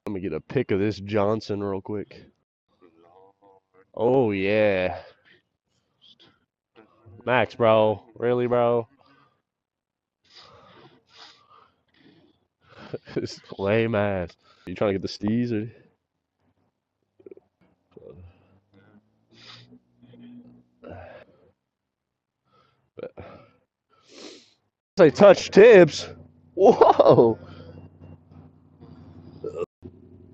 I'm gonna get a pic of this Johnson real quick. Oh yeah. Max, bro. Really, bro? This lame ass. You trying to get the steez or? Say touch tips. Whoa.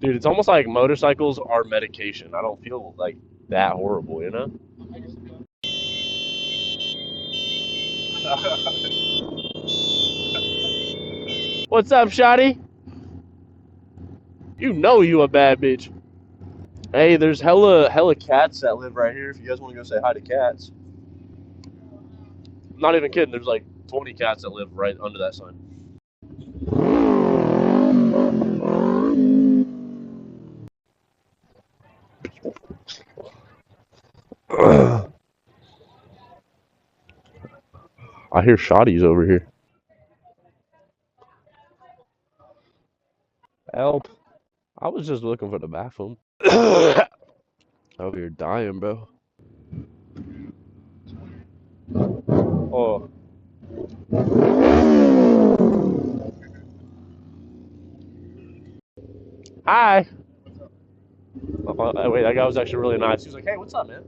Dude, it's almost like motorcycles are medication. I don't feel like that horrible, you know? What's up, Shotty? You know you a bad bitch. Hey, there's hella cats that live right here. If you guys want to go say hi to cats. I'm not even kidding. There's like 20 cats that live right under that sign. I hear Shotty's over here. Help. I was just looking for the bathroom. Over here dying, bro. Oh. Hi. Wait, that guy was actually really nice. He was like, hey, what's up, man?